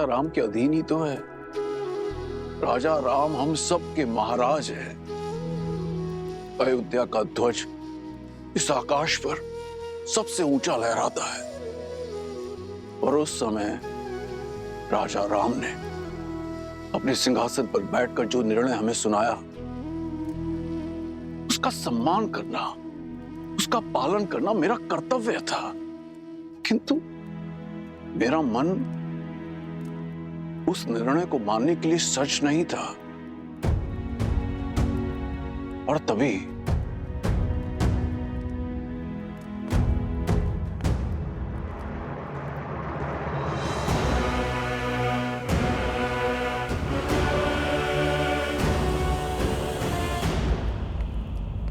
राम के अधीन ही तो है। राजा राम हम सब के महाराज है। अयोध्या का ध्वज इस आकाश पर सबसे ऊंचा लहराता है। और उस समय राजा राम ने अपने सिंहासन पर बैठकर जो निर्णय हमें सुनाया, उसका सम्मान करना, उसका पालन करना मेरा कर्तव्य था। किंतु मेरा मन उस निर्णय को मानने के लिए सच नहीं था। और तभी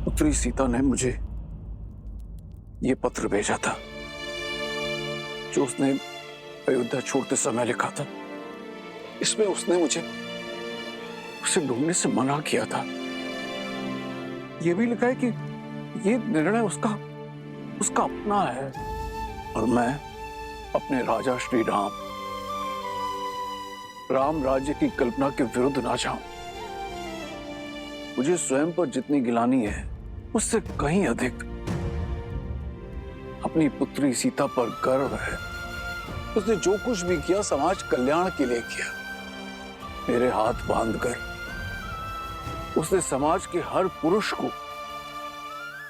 पुत्री सीता ने मुझे यह पत्र भेजा था जो उसने अयोध्या छोड़ते समय लिखा था। इसमें उसने मुझे उसे ढूंढने से मना किया था। यह भी लिखा है कि यह निर्णय उसका अपना है और मैं अपने राजा श्री राम राज्य की कल्पना के विरुद्ध ना जाऊं। मुझे स्वयं पर जितनी गिलानी है उससे कहीं अधिक अपनी पुत्री सीता पर गर्व है। उसने जो कुछ भी किया समाज कल्याण के लिए किया। मेरे हाथ बांधकर उसने समाज के हर पुरुष को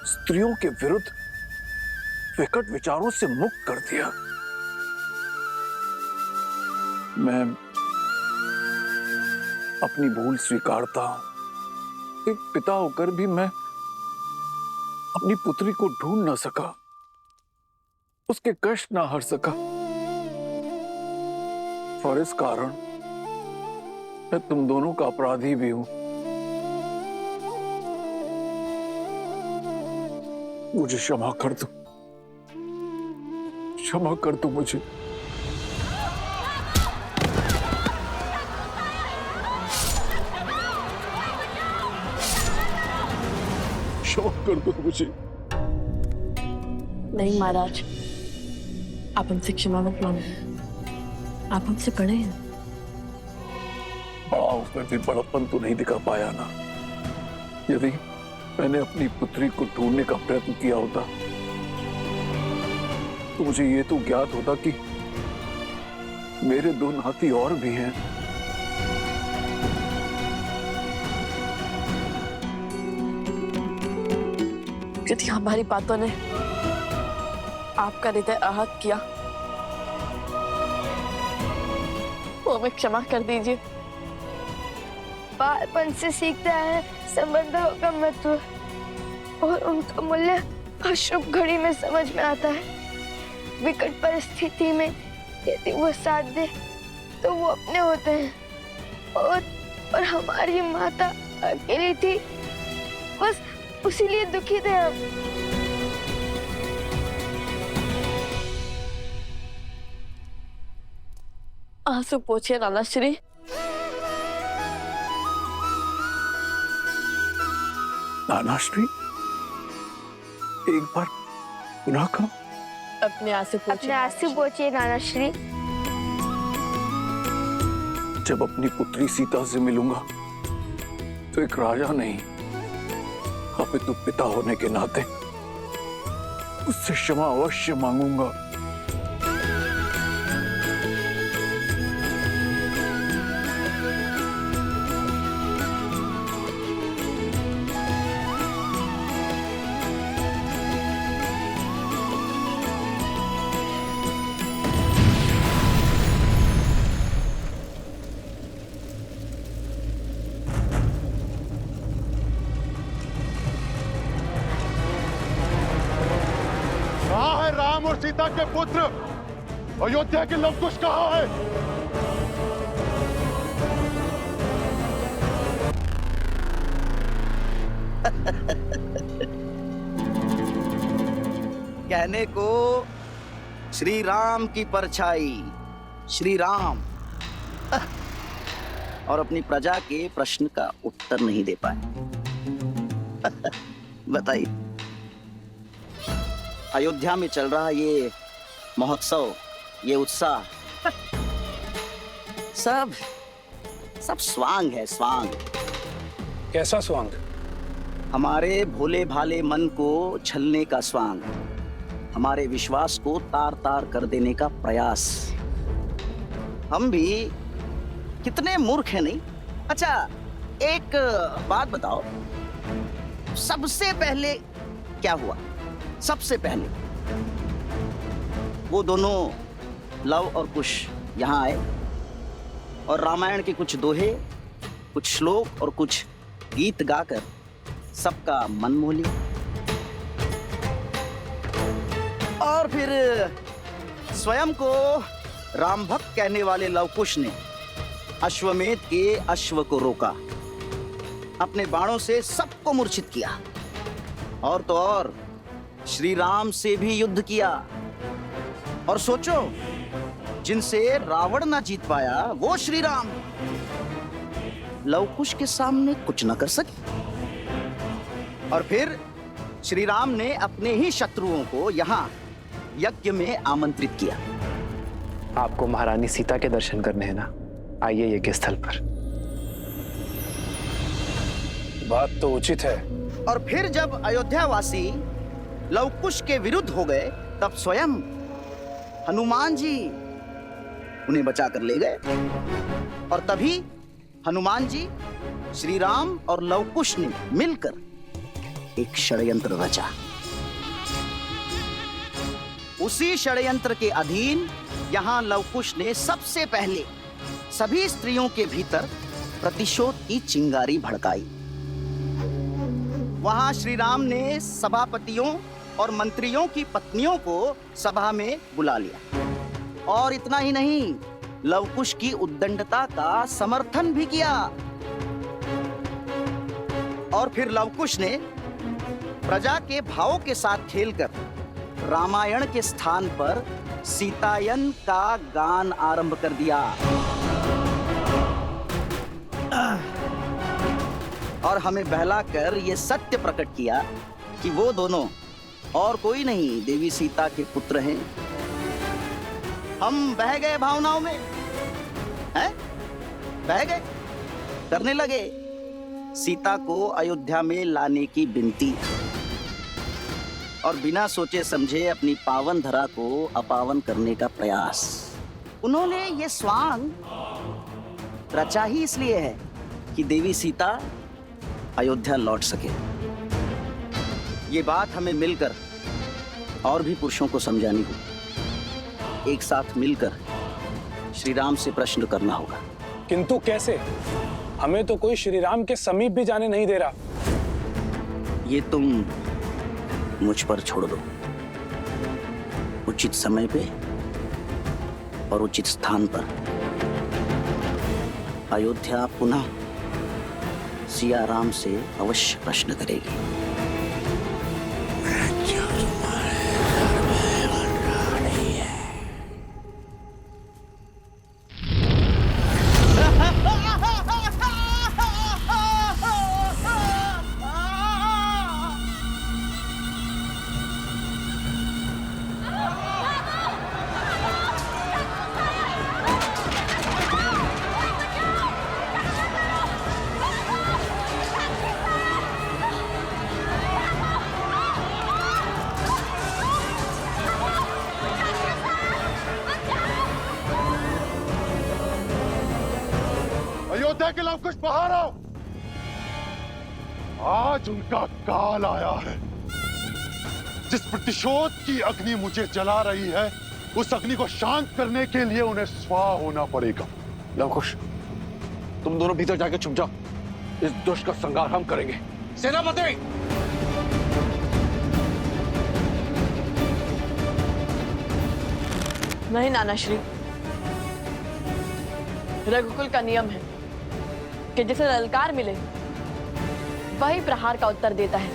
स्त्रियों के विरुद्ध विकट विचारों से मुक्त कर दिया। मैं अपनी भूल स्वीकारता हूं। एक पिता होकर भी मैं अपनी पुत्री को ढूंढ न सका, उसके कष्ट ना हर सका। और इस कारण मैं तुम दोनों का अपराधी भी हूं। मुझे क्षमा कर दो, क्षमा कर दो मुझे। क्षमा कर दो मुझे। नहीं महाराज, आप हमसे क्षमा मत मांगो। आप हमसे बड़े हैं। बड़ा उसमें भी बड़प्पन तो नहीं दिखा पाया ना। यदि मैंने अपनी पुत्री को ढूंढने का प्रयत्न किया होता तो मुझे ये तो ज्ञात होता कि मेरे दो नाती और भी हैं। यदि हमारी बातों ने आपका हृदय आहत किया तो हमें क्षमा कर दीजिए। बालपन से सीखता है संबंधों का महत्व और उनका मूल्य अशुभ घड़ी में समझ में आता है। विकट परिस्थिति में यदि वो साथ दे तो वो अपने होते हैं। और हमारी माता अकेली थी, बस उसीलिए दुखी थे हम। आंसू पोछिए नाना श्री। नाना श्री, एक बार पुनः कहो। अपने आंसू पोछिए नाना श्री। जब अपनी पुत्री सीता से मिलूंगा तो एक राजा नहीं अपितु पिता होने के नाते उससे क्षमा अवश्य मांगूंगा। राम और सीता के पुत्र अयोध्या के लवकुश कहाँ है? कहने को श्री राम की परछाई श्री राम और अपनी प्रजा के प्रश्न का उत्तर नहीं दे पाए। बताइए, अयोध्या में चल रहा ये महोत्सव, ये उत्साह सब सब स्वांग है, स्वांग। कैसा स्वांग? हमारे भोले भाले मन को छलने का स्वांग, हमारे विश्वास को तार तार कर देने का प्रयास। हम भी कितने मूर्ख हैं, नहीं? अच्छा, एक बात बताओ, सबसे पहले क्या हुआ? सबसे पहले वो दोनों लव और कुश यहाँ आए और रामायण के कुछ दोहे, कुछ श्लोक और कुछ गीत गाकर सबका मन मोह लिया। और फिर स्वयं को राम भक्त कहने वाले लवकुश ने अश्वमेध के अश्व को रोका, अपने बाणों से सबको मूर्छित किया, और तो और श्री राम से भी युद्ध किया। और सोचो, जिनसे रावण ना जीत पाया वो श्री राम लवकुश के सामने कुछ न कर सके। और फिर श्री राम ने अपने ही शत्रुओं को यहाँ यज्ञ में आमंत्रित किया। आपको महारानी सीता के दर्शन करने हैं ना, आइए यज्ञ स्थल पर। बात तो उचित है। और फिर जब अयोध्यावासी लवकुश के विरुद्ध हो गए, तब स्वयं हनुमान जी उन्हें बचा कर ले गए। और तभी हनुमान जी, श्री राम और लवकुश ने मिलकर एक षड्यंत्र रचा। उसी षड्यंत्र के अधीन यहां लवकुश ने सबसे पहले सभी स्त्रियों के भीतर प्रतिशोध की चिंगारी भड़काई। वहां श्री राम ने सभापतियों और मंत्रियों की पत्नियों को सभा में बुला लिया। और इतना ही नहीं, लवकुश की उद्दंडता का समर्थन भी किया। और फिर लवकुश ने प्रजा के भावों के साथ खेलकर रामायण के स्थान पर सीतायन का गान आरंभ कर दिया। और हमें बहलाकर यह सत्य प्रकट किया कि वो दोनों और कोई नहीं, देवी सीता के पुत्र हैं। हम बह गए भावनाओं में, हैं? बह गए, करने लगे सीता को अयोध्या में लाने की विनती, और बिना सोचे समझे अपनी पावन धरा को अपावन करने का प्रयास। उन्होंने ये स्वांग रचा ही इसलिए है कि देवी सीता अयोध्या लौट सके। ये बात हमें मिलकर और भी पुरुषों को समझानी होगी। एक साथ मिलकर श्री राम से प्रश्न करना होगा। किंतु कैसे? हमें तो कोई श्री राम के समीप भी जाने नहीं दे रहा। ये तुम मुझ पर छोड़ दो। उचित समय पे और उचित स्थान पर अयोध्या पुनः सिया राम से अवश्य प्रश्न करेगी। अयोध्या के लवकुश बाहर आओ। आज उनका काल आया है। जिस प्रतिशोध की अग्नि मुझे जला रही है, उस अग्नि को शांत करने के लिए उन्हें स्वाह होना पड़ेगा। लवकुश, तुम दोनों भीतर जाके छुप जाओ। इस दुष्ट का संहार हम करेंगे। सेनापति! नहीं नानाश्री, रघुकुल का नियम है कि जिसे ललकार मिले वही प्रहार का उत्तर देता है,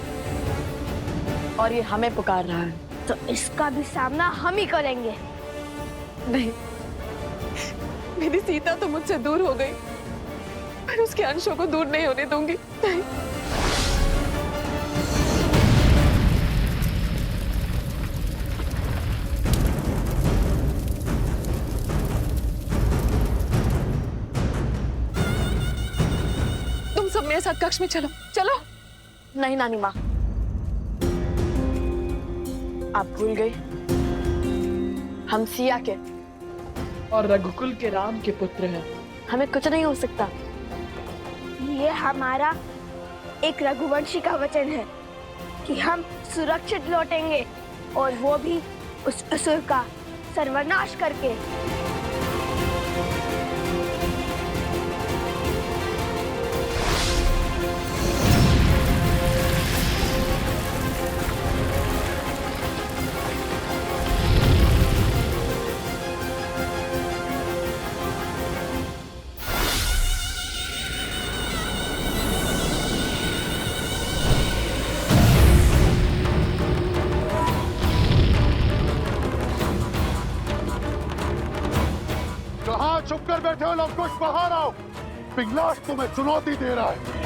और ये हमें पुकार रहा है। तो इसका भी सामना हम ही करेंगे। नहीं, मेरी सीता तो मुझसे दूर हो गई, पर उसके अंशों को दूर नहीं होने दूंगी। नहीं। मेरे साथ कक्ष में चलो चलो। नहीं नानी माँ, आप भूल गई हम सिया के और रघुकुल के राम के पुत्र हैं। हमें कुछ नहीं हो सकता। ये हमारा एक रघुवंशी का वचन है कि हम सुरक्षित लौटेंगे, और वो भी उस असुर का सर्वनाश करके। कहाँ चुप कर बैठे हो लवकुश, बाहर आओ। पिंगलाश तुम्हें चुनौती दे रहा है।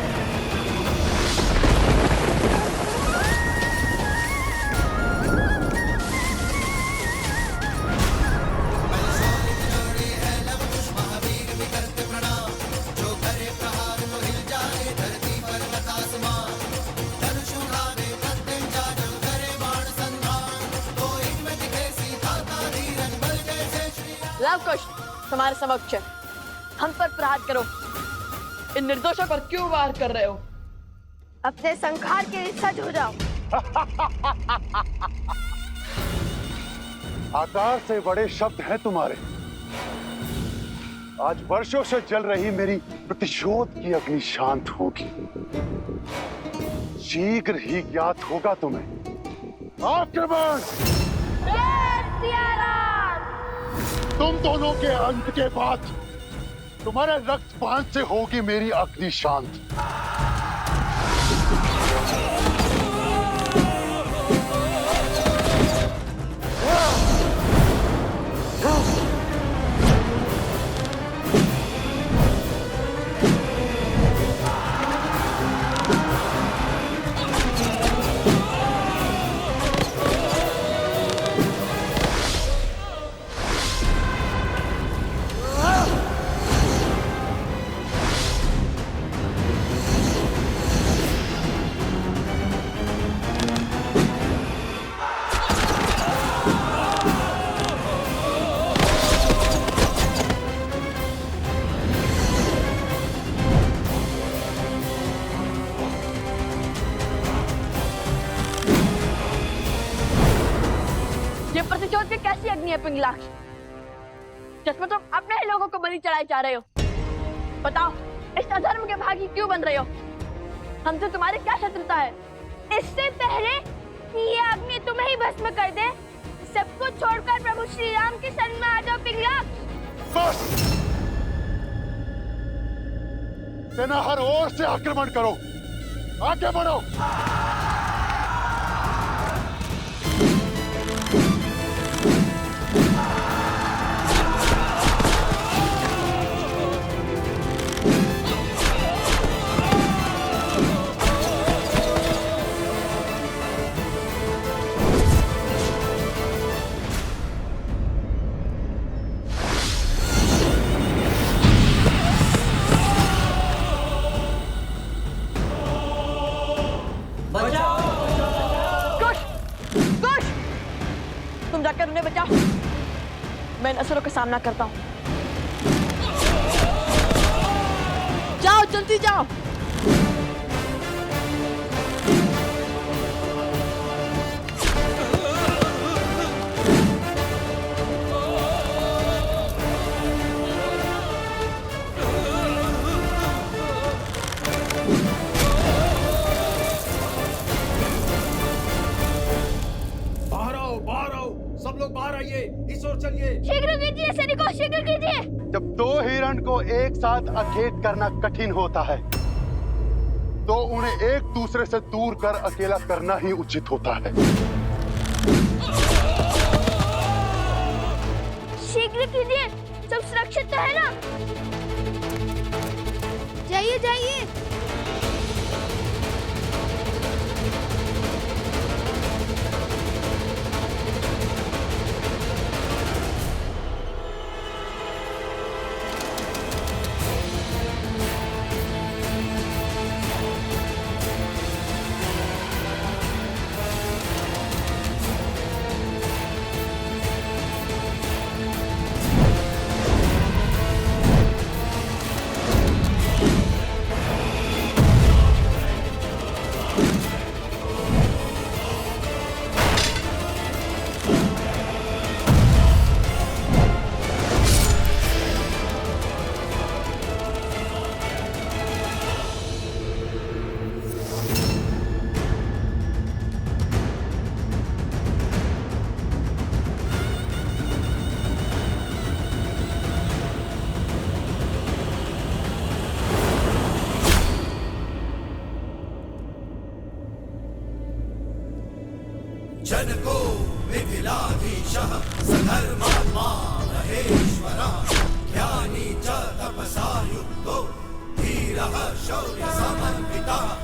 लवकुश तुम्हारे समक्ष है। हम पर प्रहार करो। इन निर्दोषों पर क्यों वार कर रहे हो? अपने संहार के लिए सज हो जाओ। आकार से बड़े शब्द हैं तुम्हारे। आज वर्षों से जल रही मेरी प्रतिशोध की अग्नि शांत होगी। शीघ्र ही ज्ञात होगा तुम्हें। आक्रमण! तुम दोनों के अंत के बाद तुम्हारे रक्तपान से होगी मेरी अग्नि शांत। ये प्रतिशोध की कैसी अग्नि है पिंगलाक्ष, जिसमें तुम अपने ही लोगों को बलि चढ़ाए जा रहे हो? बताओ, इस अधर्म के भागी क्यों बन रहे हो? हमसे तुम्हारी क्या शत्रुता है? इससे पहले कि ये अग्नि तुम्हें ही भस्म कर दे, सब कुछ छोड़कर प्रभु श्री राम के शरण में आ जाओ पिंगलाक्ष। बस! सेना हर ओर से आक्रमण करो। आगे बढ़ो। तुम जाकर उन्हें बचाओ। मैं इन असुरों का सामना करता हूँ। जाओ, जल्दी जाओ। सब लोग बाहर आइए, इस ओर चलिए। शीघ्र कीजिए सैनिकों, शीघ्र कीजिए। जब दो हिरण को एक साथ अखेट करना कठिन होता है, तो उन्हें एक दूसरे से दूर कर अकेला करना ही उचित होता है। शीघ्र कीजिए, सब सुरक्षित तो है ना? जाइए जाइए। जनको मिथिलाधीशः सधर्मात्मा महेश्वरः ज्ञानी च तपसा युक्तो धीरः शौर्यसमन्वितः।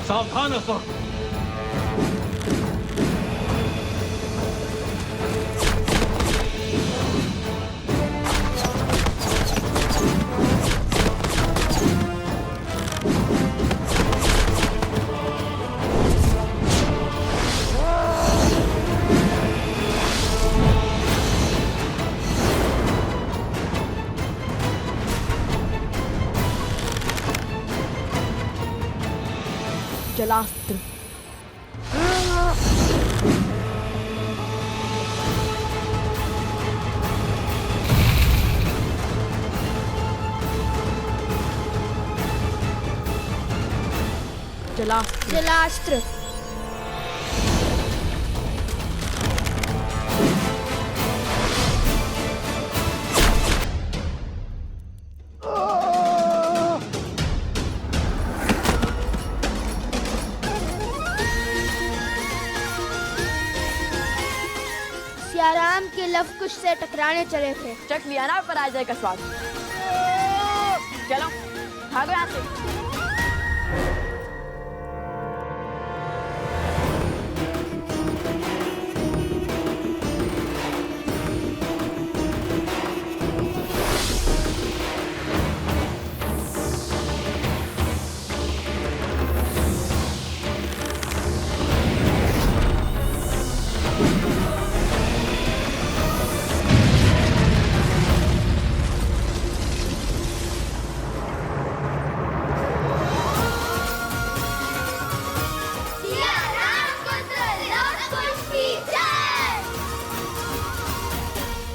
सावधान असुर। जलास्त्र। जलास्त्र। जलास्त्र। सियाराम के लवकुश से टकराने चले थे। चख लिया ना पराजय का स्वाद। चलो भागो यहाँ से।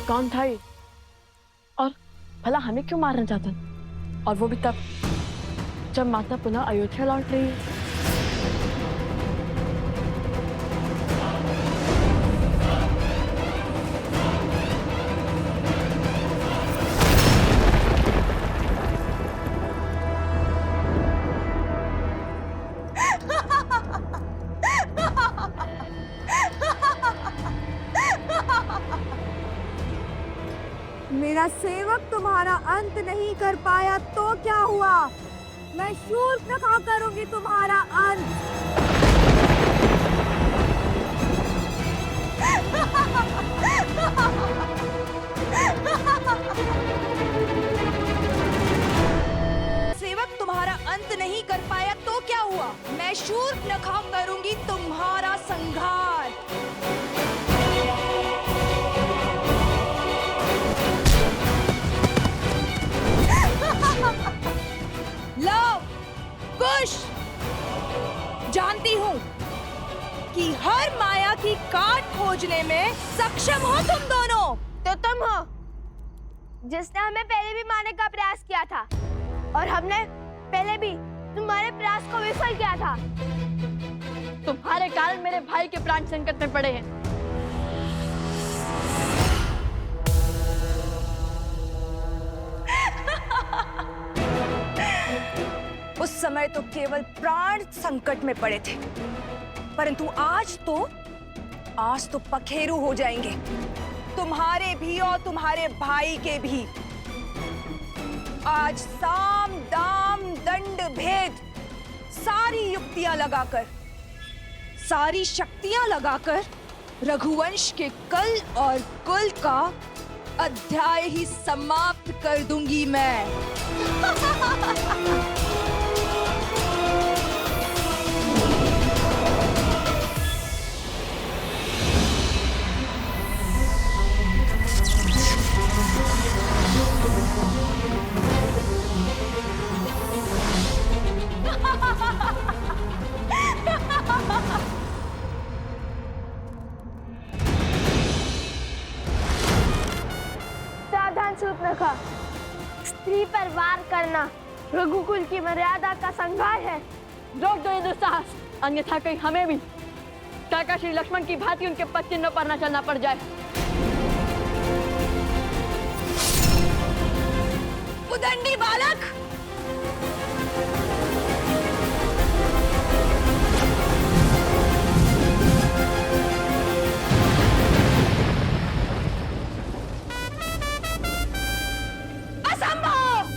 कौन था ये? और भला हमें क्यों मारना चाहता? और वो भी तब जब माता पुनः अयोध्या लौट रही है। मेरा सेवक तुम्हारा अंत नहीं कर पाया तो क्या हुआ? मैं शूर्पणखा करूंगी तुम्हारा अंत। सेवक तुम्हारा अंत नहीं कर पाया तो क्या हुआ? मैं शूर्पणखा करूंगी तुम्हारा संहार। लो कुश, जानती हूँ कि हर माया की काट खोजने में सक्षम हो तुम दोनों। तो तुम हो जिसने हमें पहले भी मारने का प्रयास किया था और हमने पहले भी तुम्हारे प्रयास को विफल किया था। तुम्हारे कारण मेरे भाई के प्राण संकट में पड़े हैं। उस समय तो केवल प्राण संकट में पड़े थे, परंतु आज तो पखेरु हो जाएंगे, तुम्हारे भी और तुम्हारे भाई के भी। आज साम दाम दंड भेद सारी युक्तियां लगाकर, सारी शक्तियां लगाकर रघुवंश के कल और कुल का अध्याय ही समाप्त कर दूंगी मैं। शूर्पणखा, स्त्री पर वार करना रघुकुल की मर्यादा का संघार है। रोक दो ये दुस्साहस, अन्यथा कहीं हमें भी काका श्री लक्ष्मण की भांति उनके पद चिन्हों पर न चलना पड़ जाए। उदंडी बालक, असंभव!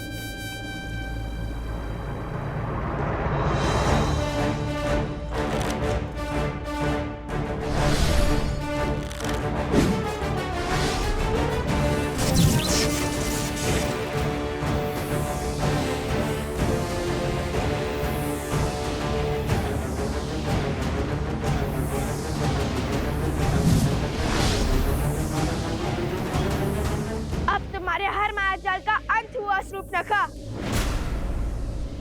तुम्हारे हर मायाजाल का अंत हुआ शूर्पणखा।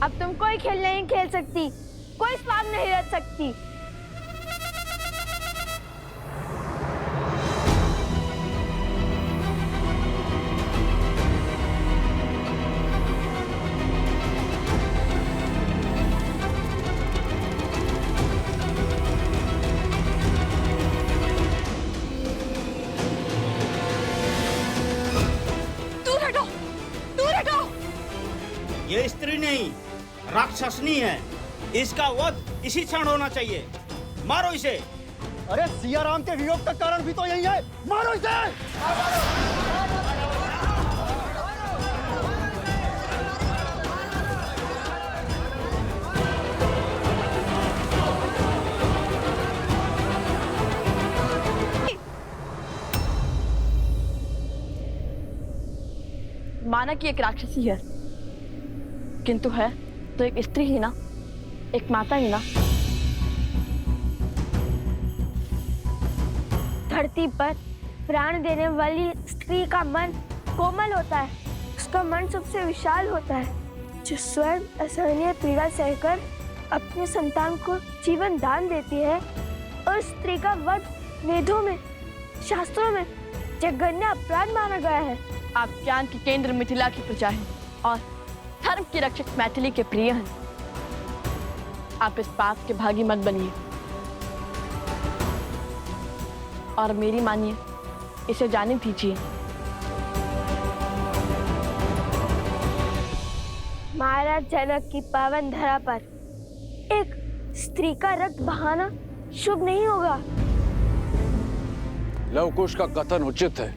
अब तुम कोई खेल नहीं खेल सकती, कोई स्वाद नहीं रच सकती। ये स्त्री नहीं, राक्षसनी है। इसका वध इसी क्षण होना चाहिए। मारो इसे। अरे सिया राम के वियोग का कारण भी तो यही है, मारो इसे। माना कि एक राक्षसी है, किंतु है तो एक स्त्री ही ना, एक माता ही ना। धरती पर प्राण देने वाली स्त्री का मन कोमल होता है, उसका मन सबसे विशाल होता है, जो स्वयं असहनीय पीड़ा सहकर अपने संतान को जीवन दान देती है। और स्त्री का वध वेदों में, शास्त्रों में जघन्य अपराध माना गया है। आप ज्ञान के केंद्र मिथिला की प्रजा हैं और धर्म की रक्षक मैथिली के प्रिय हैं। आप इस पाप के भागी मत बनिए और मेरी मानिए, इसे जाने दीजिए। महाराज जनक की पावन धरा पर एक स्त्री का रक्त बहाना शुभ नहीं होगा। लवकुश का कथन उचित है।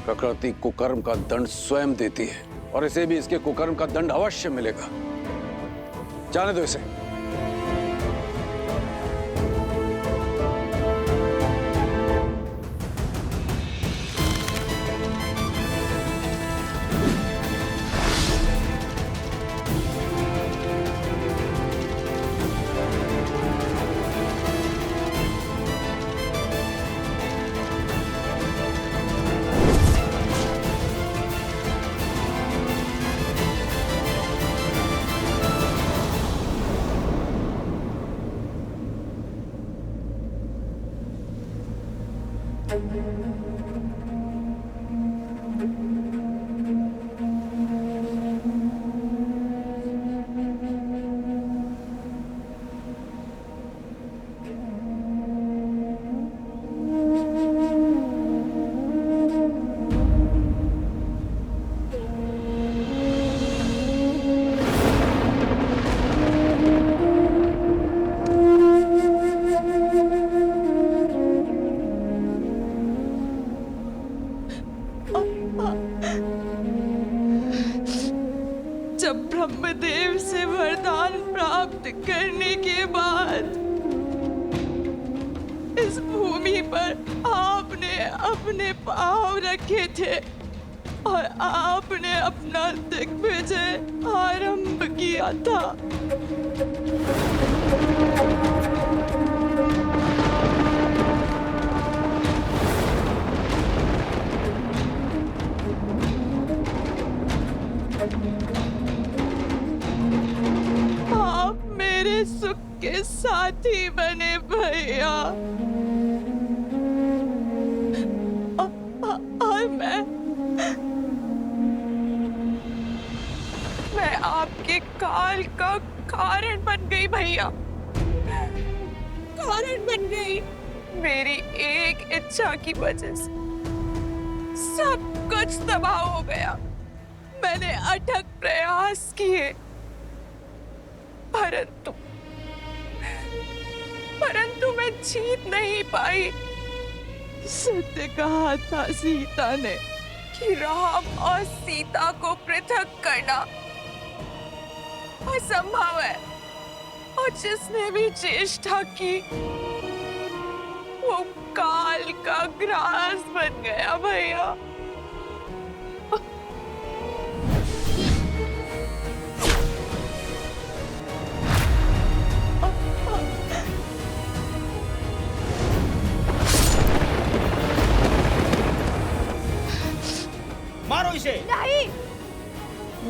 प्रकृति कुकर्म का दंड स्वयं देती है और इसे भी इसके कुकर्म का दंड अवश्य मिलेगा। जाने दो इसे। जब ब्रह्मदेव से वरदान प्राप्त करने के बाद इस भूमि पर आपने अपने पांव रखे थे और आपने अपना दिग्विजय आरंभ किया था। आप मेरे सुख के साथी बने भैया। आपके काल का कारण बन गई भैया, कारण बन गई। मेरी एक इच्छा की वजह से सब कुछ तबाह हो गया। मैंने अथक प्रयास किए, परंतु मैं जीत नहीं पाई। सत्य कहा था सीता ने कि राम और सीता को पृथक करना असंभव है, और जिसने भी चेष्टा की वो काल का ग्रास बन गया भैया। मारो इसे। नहीं,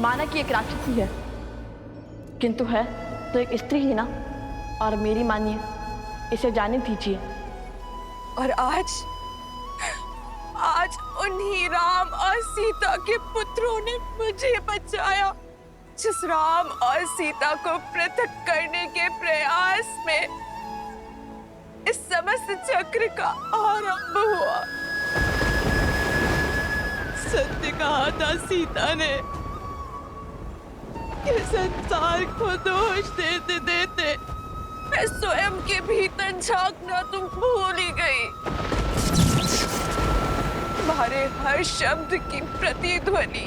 माना कि एक राक्षसी है, किंतु है तो एक स्त्री ही ना। और मेरी मानिए, इसे जाने दीजिए। और आज उन्हीं राम और सीता के पुत्रों ने मुझे बचाया। जिस राम और सीता को पृथक करने के प्रयास में इस समस्त चक्र का आरंभ हुआ। सत्य कहा था सीता ने कि संसार को दोष देते देते मैं स्वयं के भीतर झांकना तुम भूल ही गई। तुम्हारे हर शब्द की प्रतिध्वनि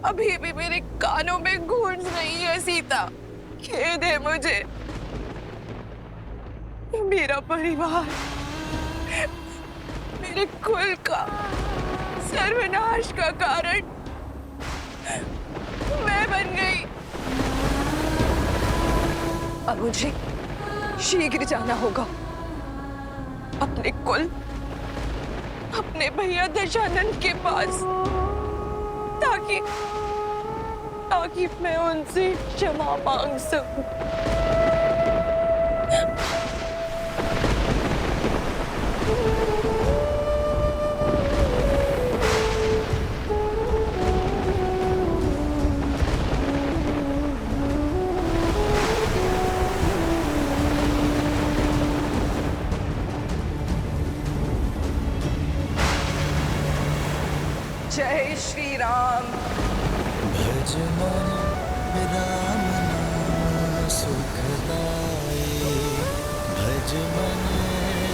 अभी भी मेरे कानों में गूंज रही है सीता। खेद है मुझे। मेरा परिवार, मेरे कुल का सर्वनाश का कारण मैं बन गई। अब मुझे शीघ्र जाना होगा अपने कुल, अपने भैया दशानंद के पास, ताकि मैं उनसे क्षमा मांग सकूं। जय श्री राम। भज मन राम नाम सुखदाई, भज मन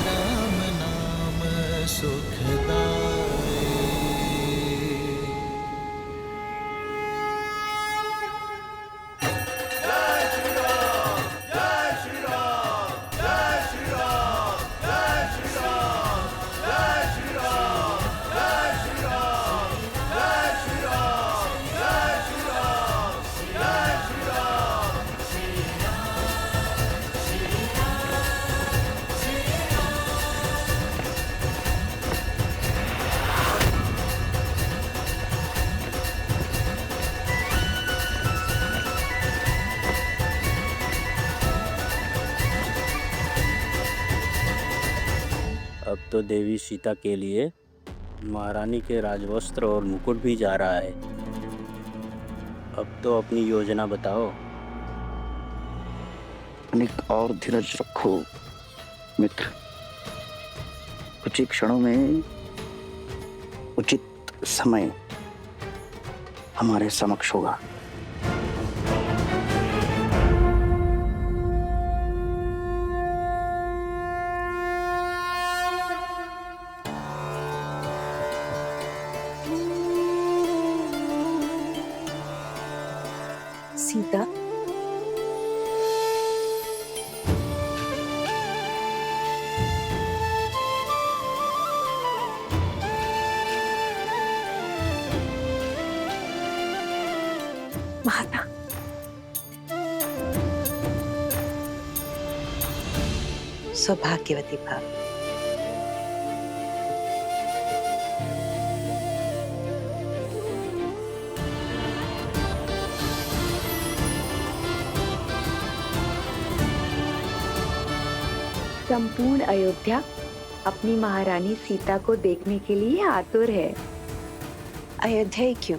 राम नाम सुखदाई। जय श्री राम, जय श्री राम, जय श्री राम, जय श्री राम, जय श्री राम, जय श्री राम, जय श्री राम, जय श्री राम, जय श्री राम। अब तो देवी सीता के लिए महारानी के राजवस्त्र और मुकुट भी जा रहा है। अब तो अपनी योजना बताओ। अनेक और धीरज रखो मित्र। कुछ ही क्षणों में उचित समय हमारे समक्ष होगा। सीता, माता, सौभाग्यवती भाव। संपूर्ण अयोध्या अपनी महारानी सीता को देखने के लिए आतुर है। अयोध्या ही क्यों,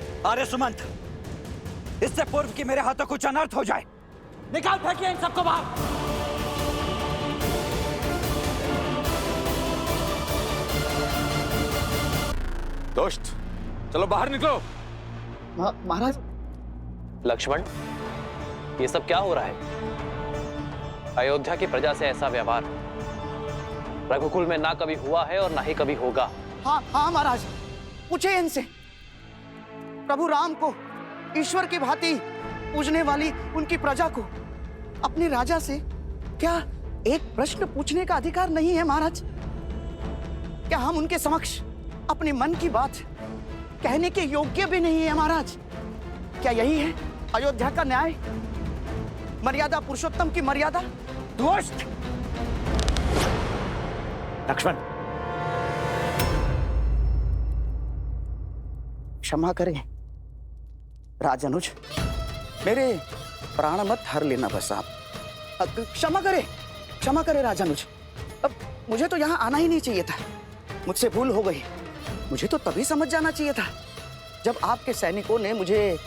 अरे सुमंत, इससे पूर्व कि मेरे हाथों कुछ अनर्थ हो जाए, निकाल फेंकिए इन सबको बाहर। दोस्त, चलो बाहर निकलो। महाराज। लक्ष्मण, ये सब क्या हो रहा है? अयोध्या की प्रजा से ऐसा व्यवहार रघुकुल में ना कभी हुआ है और ना ही कभी होगा। हाँ हाँ महाराज, पूछे इनसे। प्रभु राम को ईश्वर की भांति पूजने वाली उनकी प्रजा को अपने राजा से क्या एक प्रश्न पूछने का अधिकार नहीं है महाराज? क्या हम उनके समक्ष अपने मन की बात कहने के योग्य भी नहीं है महाराज? क्या यही है अयोध्या का न्याय, मर्यादा पुरुषोत्तम की मर्यादा? दोस्त लक्ष्मण, क्षमा करें राजनुज, मेरे प्राण मत हर लेना बस आप। क्षमा करे राजनुज। अब मुझे तो यहाँ आना ही नहीं चाहिए था, मुझसे भूल हो गई। मुझे तो तभी समझ जाना चाहिए था जब आपके सैनिकों ने मुझे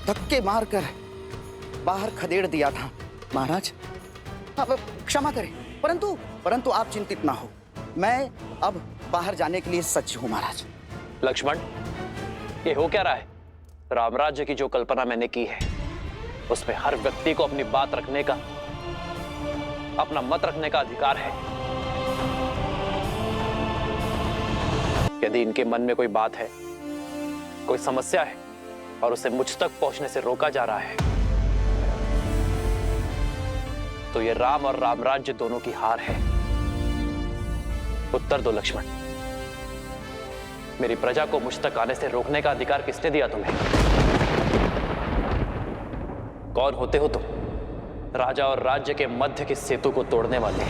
धक्के मारकर बाहर खदेड़ दिया था महाराज। अब क्षमा करें, परंतु आप चिंतित ना हो, मैं अब बाहर जाने के लिए सज्ज हूं महाराज। लक्ष्मण, ये हो क्या रहा है? रामराज्य की जो कल्पना मैंने की है उसमें हर व्यक्ति को अपनी बात रखने का, अपना मत रखने का अधिकार है। यदि इनके मन में कोई बात है, कोई समस्या है और उसे मुझ तक पहुंचने से रोका जा रहा है, तो ये राम और रामराज्य दोनों की हार है। उत्तर दो लक्ष्मण, मेरी प्रजा को मुझ तक आने से रोकने का अधिकार किसने दिया तुम्हें? कौन होते हो तुम? राजा और राज्य के मध्य के सेतु को तोड़ने वाले।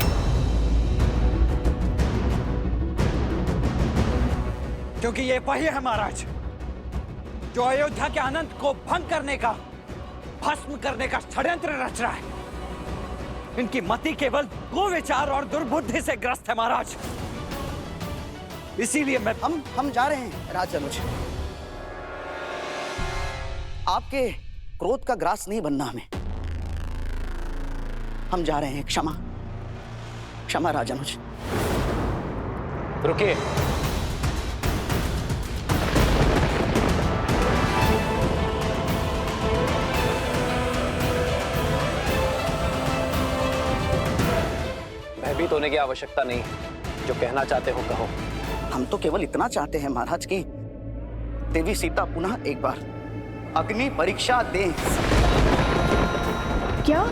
क्योंकि ये वही है महाराज जो अयोध्या के आनंद को भंग करने का, भस्म करने का षड्यंत्र रच रहा है। इनकी मति केवल कुविचार और दुर्बुद्धि से ग्रस्त है महाराज। इसीलिए हम जा रहे हैं राजनुज। आपके क्रोध का ग्रास नहीं बनना हमें। हम जा रहे हैं। क्षमा राजनुज। रुकिए। भयभीत होने की आवश्यकता नहीं, जो कहना चाहते हो कहो। हम तो केवल इतना चाहते हैं महाराज की देवी सीता पुनः एक बार अग्नि परीक्षा दें। क्या?